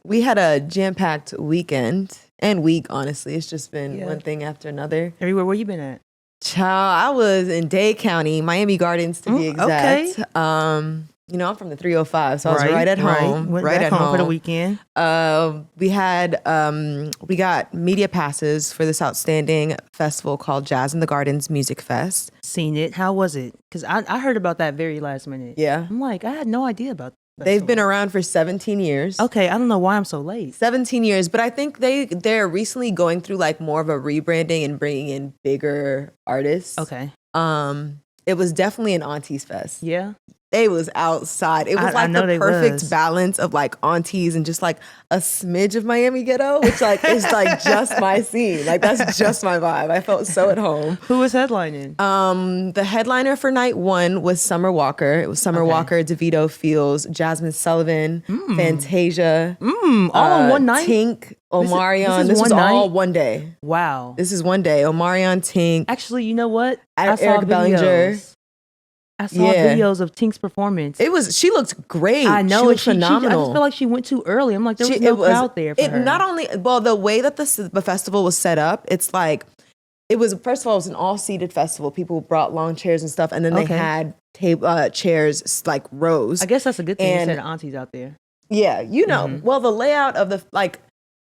We had a jam-packed weekend and week, honestly. It's just been one thing after another. Everywhere. Where you been at? Child, I was in Dade County, Miami Gardens to be exact. Okay. You know, I'm from the 305, so I was right at home. Went back home for the weekend. We got media passes for this outstanding festival called Jazz in the Gardens Music Fest. Seen it. How was it? Because I heard about that very last minute. Yeah. I'm like, I had no idea about that. They've been around for 17 years. Okay, I don't know why I'm so late. 17 years, but I think they're recently going through like more of a rebranding and bringing in bigger artists. Okay. It was definitely an aunties fest. Yeah. They was outside. It was like the perfect balance of like aunties and just like a smidge of Miami ghetto, which like is like just my scene. Like that's just my vibe. I felt so at home. Who was headlining? The headliner for night one was Summer Walker. It was Summer Walker, DeVito Fields, Jasmine Sullivan, Fantasia. All in one night? Tink, Omarion. This was all one day. Wow. This is one day. Omarion, Tink. Actually, you know what? I saw Erica Bellinger. I saw videos of Tink's performance. She looked great. I know. She looked phenomenal. I just feel like she went too early. I'm like, there was no crowd there for her. Not only, the way that the festival was set up, it's like, first of all, it was an all-seated festival. People brought long chairs and stuff, and then they had chairs, like rows. I guess that's a good thing. You said aunties out there. Yeah, well, the layout of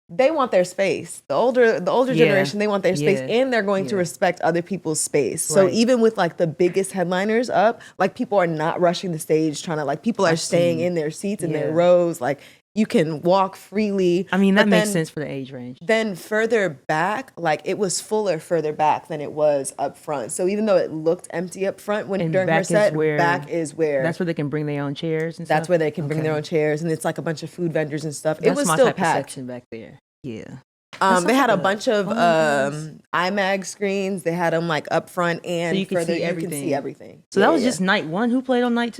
they want their space. The older generation, they want their space, and they're going to respect other people's space. So even with like the biggest headliners up, like people are not rushing the stage, trying to like people are staying in their seats in their rows. Like you can walk freely. I mean, that makes sense for the age range. Then further back, like it was fuller further back than it was up front. So even though it looked empty up front during her set, back is where that's where they can bring their own chairs and that's stuff. where they can bring their own chairs, and it's like a bunch of food vendors and stuff. That's it was my still type packed of section back there. Yeah. They had a bunch of IMAG screens. They had them like up front and so you can further. see everything. You can see everything. So that was just night one. Who played on night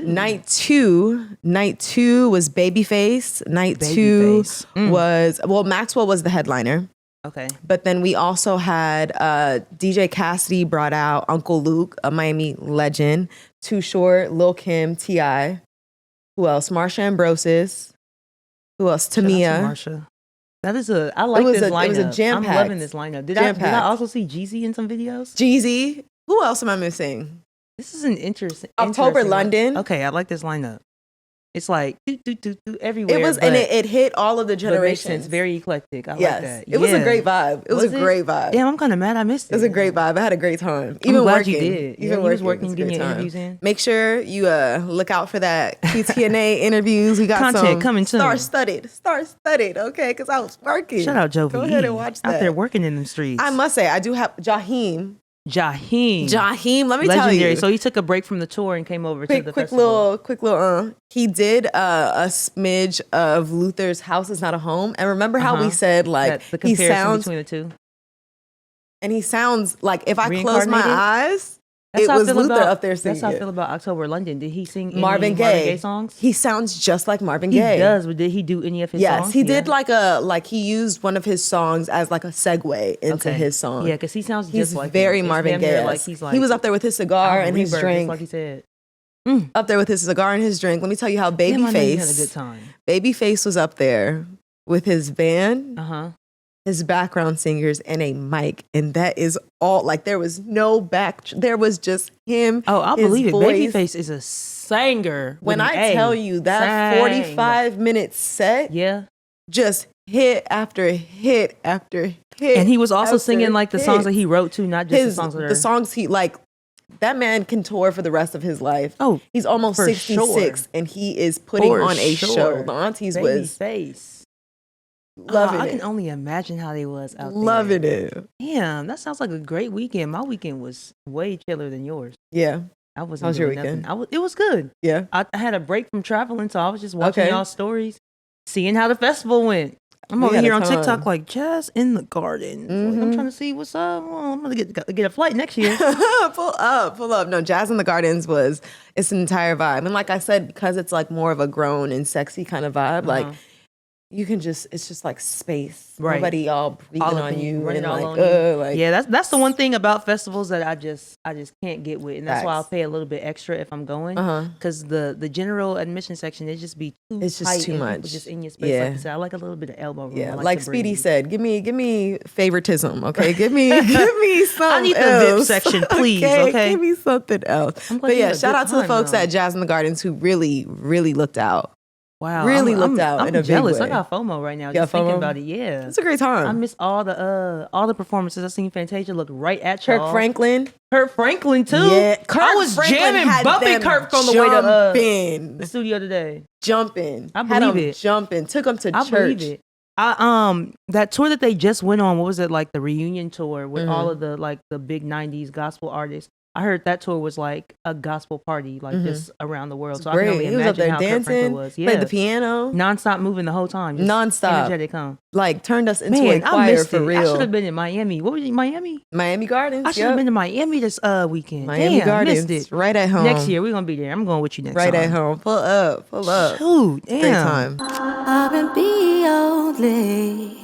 two? Night two was Babyface. Night two was Maxwell was the headliner. Okay. But then we also had DJ Cassidy brought out Uncle Luke, a Miami legend. Too Short, Lil Kim, T.I. Who else? Marsha Ambrosius. Who else? Tamia. Marsha. That is I like this lineup. It was a jam-packed. I'm loving this lineup. Did I also see Jeezy in some videos? Jeezy. Who else am I missing? This is an interesting. October London. Okay, I like this lineup. It's like everywhere. It was, and it hit all of the generations. Makes sense. Very eclectic. I like that. It was a great vibe. It was a great vibe. Damn, I'm kind of mad I missed it. It was a great vibe. I had a great time. I'm glad you did. Even working, getting your interviews in. Make sure you look out for that QTNA interviews. We got content some coming soon. Star-studded. Okay, because I was working. Shout out Jovy E. Go ahead and watch that. Out there working in the streets. I must say, I do have Jaheim. Let me Legendary. Tell you. So he took a break from the tour and came over to the festival. Quick little. He did a smidge of Luther's House Is Not a Home. And remember how we said like the comparison between the two? And he sounds like if I close my eyes, it was Luther up there singing. That's how I feel about October London. Did he sing any Marvin Gaye songs? He sounds just like Marvin Gaye. He does, but did he do any of his songs? Yes, he did he used one of his songs as like a segue into his song. Yeah, because he sounds just like very Marvin Gaye. Like he was up there with his cigar and his drink. Like he said. Up there with his cigar and his drink. Let me tell you how Babyface had a good time. Babyface was up there with his band. His background singers and a mic, and that is all. Like there was no there was just him. Oh, I believe it. Babyface is a singer. When I tell you that 45-minute set, just hit after hit after hit, and he was also singing like the songs that he wrote too, not just the songs he like. That man can tour for the rest of his life. Oh, he's almost 66, and he is putting on a show. The aunties Babyface. Loving it. I can only imagine how they was out there. Loving it. Damn, that sounds like a great weekend. My weekend was way chiller than yours. Yeah. I wasn't. How's your weekend? It was good. Yeah. I had a break from traveling, so I was just watching y'all's stories, seeing how the festival went. I'm over here on TikTok like Jazz in the Garden. Like, I'm trying to see what's up. Well, I'm gonna get a flight next year. Pull up. No, Jazz in the Gardens it's an entire vibe, and like I said, because it's like more of a grown and sexy kind of vibe, like. you can just, it's just like space. Right. Nobody all breathing on you and like, yeah, that's the one thing about festivals that I just can't get with, and that's why I'll pay a little bit extra if I'm going, because the general admission section, it just be it's just too much, just in your space. Like I said, I like a little bit of elbow room. Yeah, like Speedy said, give me favoritism, okay? Give me something. I need the VIP section, please. Okay, give me something else. But yeah, shout out to the folks at Jazz in the Gardens who really looked out. Wow, really looked out in a jealous. big way. I got FOMO right now. Just thinking about it. Yeah, it's a great time. I miss all the performances. I seen Fantasia look right at y'all. Kurt Franklin too. Yeah, I was jamming, bumping Kurt on the way to the studio today. Jumping, I believe it. Jumping, took him to church. I believe it. That tour that they just went on. What was it, like the reunion tour with all of the big '90s gospel artists? I heard that tour was like a gospel party, like just around the world. So I can only imagine how Kurt Franklin was. Yeah, played the piano, nonstop moving the whole time, just nonstop, energetic, like turned us into a choir for real. I should have been in Miami. What was it, Miami? Miami Gardens. I should have been to Miami this weekend. Miami Gardens, missed it. Right at home. Next year we're gonna be there. I'm going with you next time. Right at home. Pull up. Shoot, damn. Great time. R&B only.